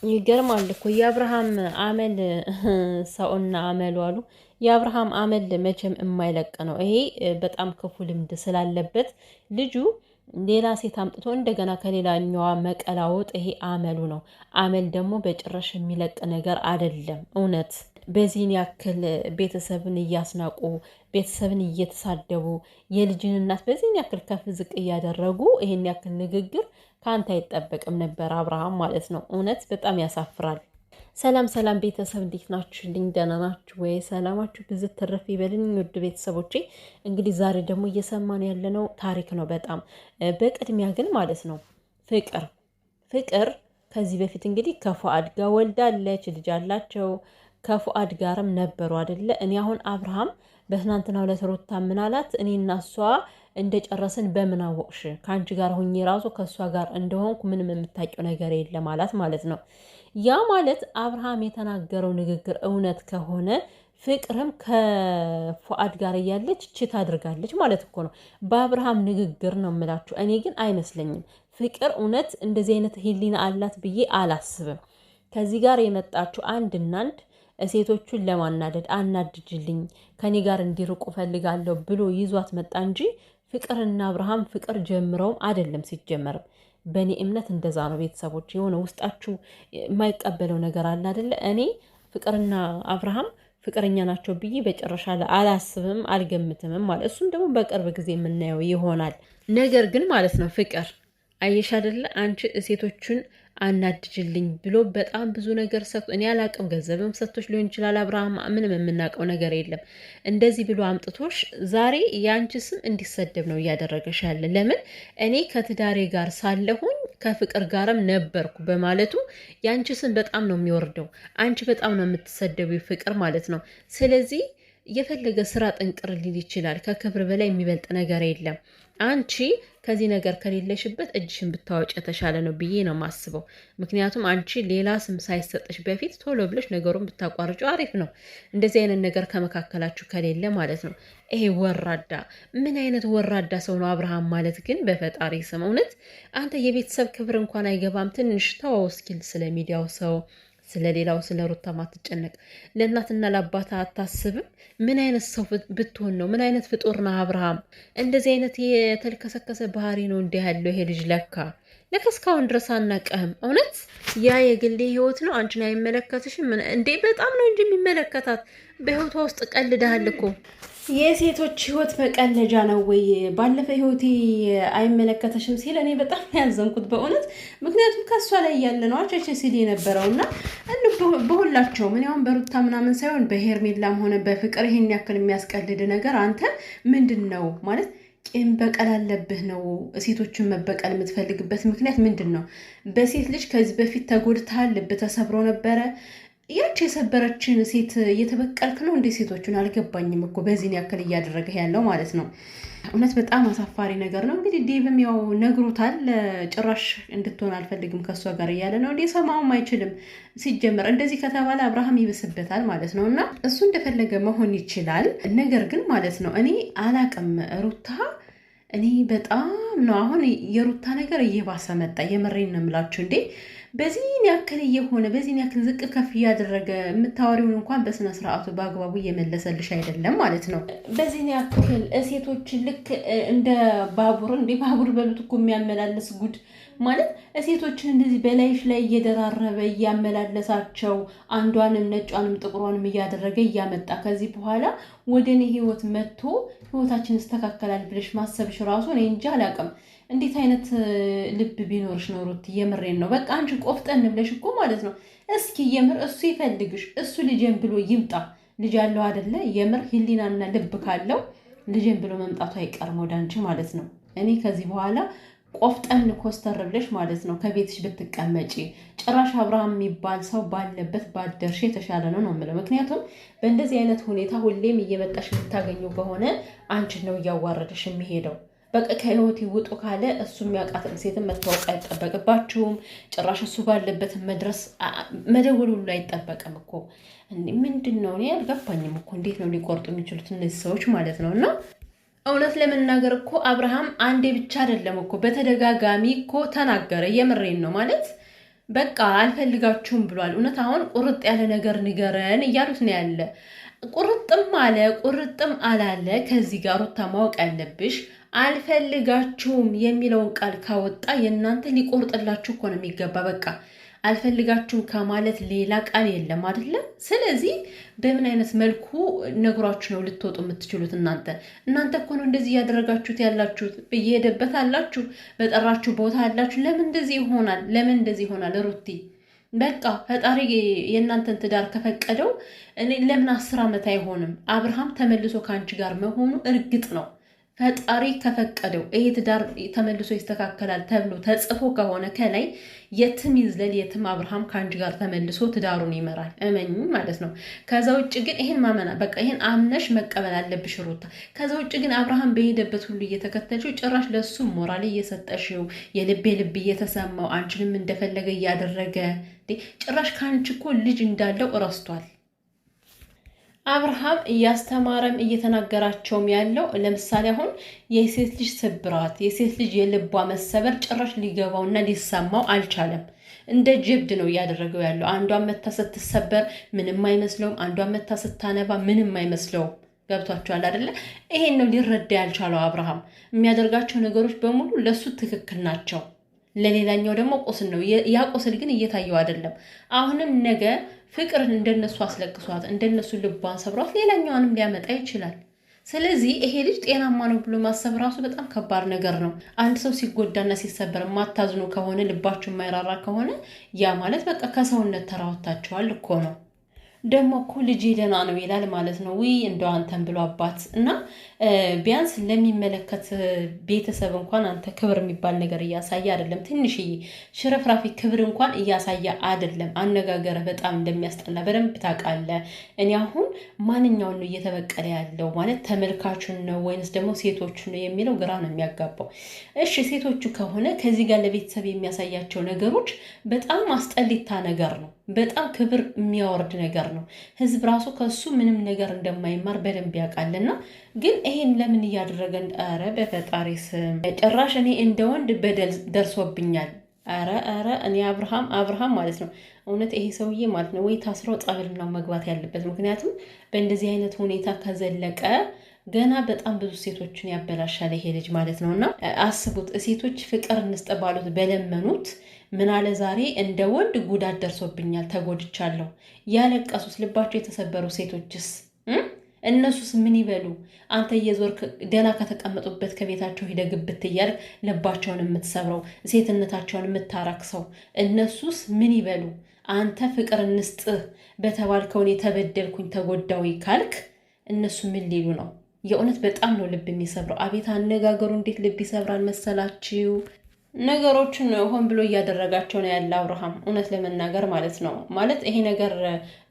ይገርማል እኮ የአብርሃም አመል ሰውና አመሉ አሉ። የአብርሃም አመል መቼም የማይለቅ ነው። ይሄ በጣም ክፉ ልምድ ስላለበት ልጁ ሌላ ሴት አምጥቶ እንደገና ከሌላኛዋ መቀላወጥ ይሄ አመሉ ነው። አመል ደግሞ በጭራሽ የሚለቅ ነገር አይደለም። እውነት በዚህን ያክል ቤተሰብን እያስናቁ ቤተሰብን እየተሳደቡ የልጅን እናት በዚህን ያክል ከፍ ዝቅ እያደረጉ ይሄን ያክል ንግግር ከአንተ አይጠበቅም ነበር አብርሃም ማለት ነው። እውነት በጣም ያሳፍራል። ሰላም ሰላም ቤተሰብ እንዴት ናችሁልኝ? ደህና ናችሁ ወይ? ሰላማችሁ ብዝት ትርፍ ይበልኝ ውድ ቤተሰቦቼ። እንግዲህ ዛሬ ደግሞ እየሰማን ያለነው ታሪክ ነው። በጣም በቅድሚያ ግን ማለት ነው ፍቅር ከዚህ በፊት እንግዲህ ከፉአድ ጋር ወልዳለች፣ ልጅ አላቸው። ከፉአድ ጋርም ነበሩ አይደለ? እኔ አሁን አብርሃም በትናንትናው ዕለት ሩታ ምን አላት? እኔ እና እሷ እንደጨረስን በምን አወቅሽ? ከአንቺ ጋር ሁኜ ራሱ ከእሷ ጋር እንደሆንኩ ምንም የምታውቂው ነገር የለም አላት ማለት ነው። ያ ማለት አብርሃም የተናገረው ንግግር እውነት ከሆነ ፍቅርም ከፉአድ ጋር እያለች ችት አድርጋለች ማለት እኮ ነው። በአብርሃም ንግግር ነው የምላችሁ። እኔ ግን አይመስለኝም ፍቅር እውነት እንደዚህ አይነት ህሊና አላት ብዬ አላስብም። ከዚህ ጋር የመጣችሁ አንድና አንድ ሴቶቹን ለማናደድ አናድጅልኝ፣ ከኔ ጋር እንዲርቁ ፈልጋለሁ ብሎ ይዟት መጣ እንጂ ፍቅርና አብርሃም ፍቅር ጀምረውም አይደለም። ሲጀመርም በእኔ እምነት እንደዛ ነው። ቤተሰቦች የሆነ ውስጣችሁ የማይቀበለው ነገር አለ አይደለ? እኔ ፍቅርና አብርሃም ፍቅረኛ ናቸው ብዬ በጨረሻ ላይ አላስብም አልገምትምም ማለት እሱም ደግሞ በቅርብ ጊዜ የምናየው ይሆናል። ነገር ግን ማለት ነው ፍቅር አየሽ አይደለ? አንቺ ሴቶቹን አናድጅልኝ ብሎ በጣም ብዙ ነገር ሰጥቶ እኔ አላቅም፣ ገንዘብም ሰጥቶች ሊሆን ይችላል። አብርሃም ምንም የምናውቀው ነገር የለም። እንደዚህ ብሎ አምጥቶሽ ዛሬ የአንቺ ስም እንዲሰደብ ነው እያደረገሽ ያለ። ለምን እኔ ከትዳሬ ጋር ሳለሁኝ ከፍቅር ጋርም ነበርኩ በማለቱ የአንቺ ስም በጣም ነው የሚወርደው። አንቺ በጣም ነው የምትሰደቢው ፍቅር ማለት ነው። ስለዚህ የፈለገ ስራ ጥንቅር ሊል ይችላል። ከክብር በላይ የሚበልጥ ነገር የለም። አንቺ ከዚህ ነገር ከሌለሽበት እጅሽን ብታወጭ የተሻለ ነው ብዬ ነው የማስበው። ምክንያቱም አንቺ ሌላ ስም ሳይሰጥሽ በፊት ቶሎ ብለሽ ነገሩን ብታቋርጩ አሪፍ ነው። እንደዚህ አይነት ነገር ከመካከላችሁ ከሌለ ማለት ነው። ይሄ ወራዳ ምን አይነት ወራዳ ሰው ነው አብርሃም ማለት ግን? በፈጣሪ ስም እውነት አንተ የቤተሰብ ክብር እንኳን አይገባም። ትንሽ ተወው እስኪል ስለ ሚዲያው ሰው ስለሌላው ስለ ሩታ ማትጨነቅ ለእናትና ለአባታ አታስብም? ምን አይነት ሰው ብትሆን ነው? ምን አይነት ፍጡር ነው አብርሃም? እንደዚህ አይነት የተልከሰከሰ ባህሪ ነው እንዲህ ያለው ይሄ ልጅ። ለካ እስካሁን ድረስ አናቀህም። እውነት ያ የግሌ ህይወት ነው፣ አንቺን አይመለከትሽም እንዴ? በጣም ነው እንጂ የሚመለከታት። በህይወቷ ውስጥ ቀልደሃል እኮ። የሴቶች ህይወት መቀለጃ ነው ወይ? ባለፈ ህይወቴ አይመለከተሽም ሲል እኔ በጣም ያዘንኩት በእውነት። ምክንያቱም ከእሷ ላይ ያለ ነው አቸች ሲል የነበረው እና በሁላቸው ምን ያሁን በሩታ ምናምን ሳይሆን በሄርሜላም ሆነ በፍቅር ይሄን ያክል የሚያስቀልድ ነገር አንተ ምንድን ነው ማለት ቂም በቀል አለብህ ነው? ሴቶችን መበቀል የምትፈልግበት ምክንያት ምንድን ነው? በሴት ልጅ ከዚህ በፊት ተጎድተሃል፣ ልብ ተሰብሮ ነበረ። ያቺ የሰበረችን ሴት እየተበቀልክ ነው እንዴ? ሴቶቹን አልገባኝም እኮ በዚህን ያክል እያደረገ ያለው ማለት ነው። እውነት በጣም አሳፋሪ ነገር ነው። እንግዲህ ዴቭም ያው ነግሮታል። ጭራሽ እንድትሆን አልፈልግም ከእሷ ጋር እያለ ነው። እንዲ ሰማውም አይችልም። ሲጀመር እንደዚህ ከተባለ አብርሃም ይብስበታል ማለት ነው። እና እሱ እንደፈለገ መሆን ይችላል። ነገር ግን ማለት ነው እኔ አላቅም ሩታ እኔ በጣም ነው አሁን የሩታ ነገር እየባሰ መጣ። የመሬን ነው የምላችሁ እንዴ በዚህን ያክል እየሆነ በዚህን ያክል ዝቅ ከፍ እያደረገ የምታወሪውን እንኳን በስነ ስርዓቱ በአግባቡ እየመለሰልሽ አይደለም ማለት ነው። በዚህን ያክል ሴቶችን ልክ እንደ ባቡር እንደ ባቡር በሉት እኮ የሚያመላለስ ጉድ ማለት ሴቶችን እንደዚህ በላይሽ ላይ እየደራረበ እያመላለሳቸው አንዷንም ነጯንም ጥቁሯንም እያደረገ እያመጣ ከዚህ በኋላ ወደ እኔ ህይወት መጥቶ ህይወታችን ይስተካከላል ብለሽ ማሰብሽ ራሱ እኔ እንጃ አላውቅም። እንዴት አይነት ልብ ቢኖርሽ ነው ሩት? የምሬን ነው። በቃ አንቺ ቆፍጠን ብለሽ እኮ ማለት ነው። እስኪ የምር እሱ ይፈልግሽ፣ እሱ ልጄን ብሎ ይምጣ። ልጅ ያለው አይደለ? የምር ህሊናና ልብ ካለው ልጄን ብሎ መምጣቱ አይቀርም ወደ አንቺ ማለት ነው። እኔ ከዚህ በኋላ ቆፍጠን ኮስተር ብለሽ ማለት ነው ከቤትሽ ብትቀመጪ። ጭራሽ አብርሃም የሚባል ሰው ባለበት ባደርሽ የተሻለ ነው የምለው። ምክንያቱም በእንደዚህ አይነት ሁኔታ ሁሌም እየመጣሽ የምታገኘው ከሆነ አንቺን ነው እያዋረደሽ የሚሄደው። በቃ ከህይወት ይውጡ ካለ እሱ የሚያውቃትን ሴትን መታወቅ አይጠበቅባችሁም። ጭራሽ እሱ ባለበት መድረስ መደወል ሁሉ አይጠበቅም እኮ። ምንድን ነው እኔ አልገባኝም እኮ። እንዴት ነው ሊቆርጡ የሚችሉት እነዚህ ሰዎች ማለት ነው? እና እውነት ለመናገር እኮ አብርሃም አንዴ ብቻ አይደለም እኮ በተደጋጋሚ እኮ ተናገረ። የምሬን ነው ማለት በቃ አልፈልጋችሁም ብሏል። እውነት አሁን ቁርጥ ያለ ነገር ንገረን እያሉት ነው ያለ። ቁርጥም አለ ቁርጥም አላለ። ከዚህ ጋር ሩታ ማወቅ ያለብሽ አልፈልጋችሁም የሚለውን ቃል ካወጣ የእናንተ ሊቆርጥላችሁ እኮ ነው የሚገባ። በቃ አልፈልጋችሁም ከማለት ሌላ ቃል የለም አይደለም። ስለዚህ በምን አይነት መልኩ ነግሯችሁ ነው ልትወጡ የምትችሉት? እናንተ እኮ ነው እንደዚህ እያደረጋችሁት ያላችሁት። እየሄደበት አላችሁ፣ በጠራችሁ ቦታ አላችሁ። ለምን እንደዚህ ይሆናል? ለምን እንደዚህ ይሆናል? ሩቲ በቃ ፈጣሪ የእናንተን ትዳር ከፈቀደው እኔ ለምን 10 ዓመት አይሆንም? አብርሃም ተመልሶ ከአንቺ ጋር መሆኑ እርግጥ ነው። ፈጣሪ ከፈቀደው ይሄ ትዳር ተመልሶ ይስተካከላል ተብሎ ተጽፎ ከሆነ ከላይ የትም ይዝለል የትም አብርሃም ከአንቺ ጋር ተመልሶ ትዳሩን ይመራል። እመኝ ማለት ነው። ከዛ ውጭ ግን ይሄን ማመና በቃ ይሄን አምነሽ መቀበል አለብሽ ሩታ። ከዛ ውጭ ግን አብርሃም በሄደበት ሁሉ እየተከተልሽው ጭራሽ ለሱ ሞራል እየሰጠሽው የልቤ ልብ እየተሰማው አንቺንም እንደፈለገ እያደረገ ጭራሽ ከአንቺ እኮ ልጅ እንዳለው እረስቷል። አብርሃም እያስተማረም እየተናገራቸውም ያለው ለምሳሌ አሁን የሴት ልጅ ስብራት የሴት ልጅ የልቧ መሰበር ጭራሽ ሊገባውና ሊሰማው አልቻለም። እንደ ጀብድ ነው እያደረገው ያለው። አንዷን መታ ስትሰበር ምንም አይመስለውም፣ አንዷን መታ ስታነባ ምንም አይመስለውም። ገብቷቸዋል አይደለ? ይሄን ነው ሊረዳ ያልቻለው አብርሃም። የሚያደርጋቸው ነገሮች በሙሉ ለሱ ትክክል ናቸው፣ ለሌላኛው ደግሞ ቁስል ነው። ያ ቁስል ግን እየታየው አይደለም። አሁንም ነገ ፍቅርን እንደነሱ አስለቅሷት እንደነሱ ልቧን ሰብሯት ሌላኛዋንም ሊያመጣ ይችላል። ስለዚህ ይሄ ልጅ ጤናማ ነው ብሎ ማሰብ ራሱ በጣም ከባድ ነገር ነው። አንድ ሰው ሲጎዳና ሲሰበር የማታዝኑ ከሆነ ልባችሁ የማይራራ ከሆነ ያ ማለት በቃ ከሰውነት ተራወታችኋል እኮ ነው። ደግሞ እኮ ልጅ ደህና ነው ይላል ማለት ነው። ውይ እንደው አንተን ብሎ አባት እና ቢያንስ ለሚመለከት ቤተሰብ እንኳን አንተ ክብር የሚባል ነገር እያሳየ አይደለም። ትንሽዬ ሽረፍራፊ ክብር እንኳን እያሳየ አይደለም። አነጋገርህ በጣም እንደሚያስጠላ በደንብ ታውቃለህ። እኔ አሁን ማንኛውን ነው እየተበቀለ ያለው ማለት ተመልካቹን ነው ወይንስ ደግሞ ሴቶቹን ነው የሚለው ግራ ነው የሚያጋባው። እሺ ሴቶቹ ከሆነ ከዚህ ጋር ለቤተሰብ የሚያሳያቸው ነገሮች በጣም አስጠሊታ ነገር ነው። በጣም ክብር የሚያወርድ ነገር ነው። ህዝብ ራሱ ከሱ ምንም ነገር እንደማይማር በደንብ ያውቃልና ግን ይሄን ለምን እያደረገ? ኧረ በፈጣሪ ስም ጭራሽ እኔ እንደ ወንድ በደል ደርሶብኛል። ኧረ እኔ አብርሃም ማለት ነው እውነት ይሄ ሰውዬ ማለት ነው ወይ ታስሮ ጸበል ነው መግባት ያለበት። ምክንያቱም በእንደዚህ አይነት ሁኔታ ከዘለቀ ገና በጣም ብዙ ሴቶችን ያበላሻል ይሄ ልጅ ማለት ነው። እና አስቡት፣ ሴቶች ፍቅር እንስጥ ባሉት በለመኑት ምን አለ ዛሬ እንደ ወንድ ጉዳት ደርሶብኛል፣ ተጎድቻለሁ። ያለቀሱስ ልባቸው የተሰበሩ ሴቶችስ እነሱስ ምን ይበሉ? አንተ እየዞርክ ደህና ከተቀመጡበት ከቤታቸው ሂደህ ግብት እያልክ ልባቸውን የምትሰብረው ሴትነታቸውን የምታረክሰው እነሱስ ምን ይበሉ? አንተ ፍቅር እንስጥህ በተባልከውን የተበደልኩኝ ተጎዳዊ ካልክ እነሱ ምን ሊሉ ነው? የእውነት በጣም ነው ልብ የሚሰብረው። አቤት አነጋገሩ እንዴት ልብ ይሰብራል መሰላችሁ! ነገሮችን ሆን ብሎ እያደረጋቸው ነው ያለ አብርሃም፣ እውነት ለመናገር ማለት ነው። ማለት ይሄ ነገር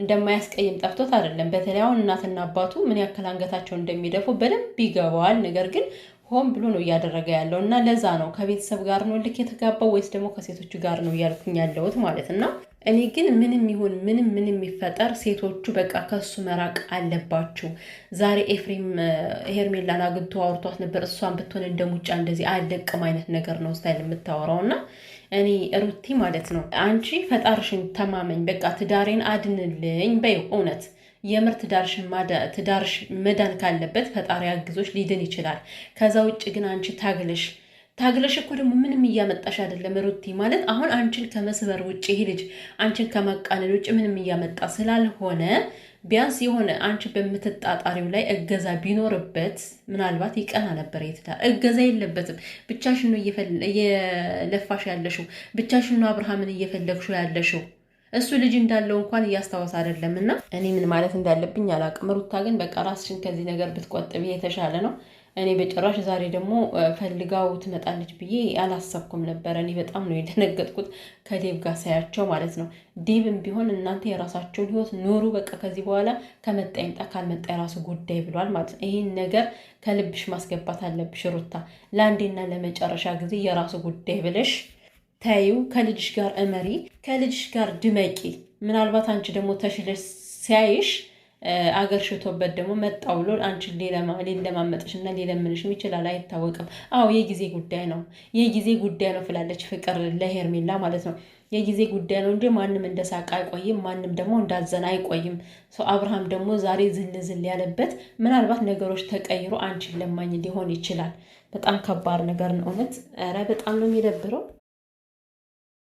እንደማያስቀይም ጠፍቶት አይደለም። በተለይ አሁን እናትና አባቱ ምን ያክል አንገታቸው እንደሚደፉ በደንብ ይገባዋል። ነገር ግን ሆን ብሎ ነው እያደረገ ያለው እና ለዛ ነው ከቤተሰብ ጋር ነው ልክ የተጋባው ወይስ ደግሞ ከሴቶቹ ጋር ነው እያልኩኝ ያለሁት ማለት እና እኔ ግን ምንም ይሁን ምንም የሚፈጠር ሴቶቹ በቃ ከሱ መራቅ አለባችሁ። ዛሬ ኤፍሬም ሄርሜላን አግብቶ አውርቷት ነበር። እሷን ብትሆን እንደ ሙጫ እንደዚህ አለቅም አይነት ነገር ነው ስታይል የምታወራው እና እኔ ሩቲ ማለት ነው አንቺ ፈጣርሽን ተማመኝ፣ በቃ ትዳሬን አድንልኝ በይው። እውነት የምር ትዳርሽ መዳን ካለበት ፈጣሪ አግዞች ሊድን ይችላል። ከዛ ውጭ ግን አንቺ ታግለሽ እኮ ደግሞ ምንም እያመጣሽ አይደለም ሩቲ። ማለት አሁን አንቺን ከመስበር ውጭ ይሄ ልጅ አንቺን ከማቃለል ውጭ ምንም እያመጣ ስላልሆነ ቢያንስ የሆነ አንቺ በምትጣጣሪው ላይ እገዛ ቢኖርበት ምናልባት ይቀና ነበር። የትዳር እገዛ የለበትም። ብቻሽን ነው እየለፋሽ ያለሽው፣ ብቻሽን ነው አብርሃምን እየፈለግሽው ያለሽው። እሱ ልጅ እንዳለው እንኳን እያስታወስ አይደለም። እና እኔ ምን ማለት እንዳለብኝ አላውቅም። ሩታ ግን በቃ ራስሽን ከዚህ ነገር ብትቆጥቢ የተሻለ ነው። እኔ በጭራሽ ዛሬ ደግሞ ፈልጋው ትመጣለች ብዬ አላሰብኩም ነበር። እኔ በጣም ነው የደነገጥኩት ከዴብ ጋር ሳያቸው ማለት ነው። ዴብም ቢሆን እናንተ የራሳቸውን ህይወት ኑሩ፣ በቃ ከዚህ በኋላ ከመጣ ይምጣ ካልመጣ የራሱ ጉዳይ ብሏል ማለት ነው። ይህን ነገር ከልብሽ ማስገባት አለብሽ ሩታ። ለአንዴና ለመጨረሻ ጊዜ የራሱ ጉዳይ ብለሽ ታዩ። ከልጅሽ ጋር እመሪ፣ ከልጅሽ ጋር ድመቂ። ምናልባት አንቺ ደግሞ ተሽለሽ ሲያይሽ አገር ሽቶበት ደግሞ መጣው ብሎ አንቺን ሊለማመጥሽ እና ሊለምንሽም ይችላል፣ አይታወቅም። አዎ የጊዜ ጉዳይ ነው ፍላለች ፍቅር ለሄርሜላ ማለት ነው። የጊዜ ጉዳይ ነው እንጂ ማንም እንደሳቀ አይቆይም፣ ማንም ደግሞ እንዳዘነ አይቆይም። አብርሃም ደግሞ ዛሬ ዝል ዝል ያለበት ምናልባት ነገሮች ተቀይሮ አንቺን ለማኝ ሊሆን ይችላል። በጣም ከባድ ነገር ነው እውነት። ኧረ በጣም ነው የሚደብረው።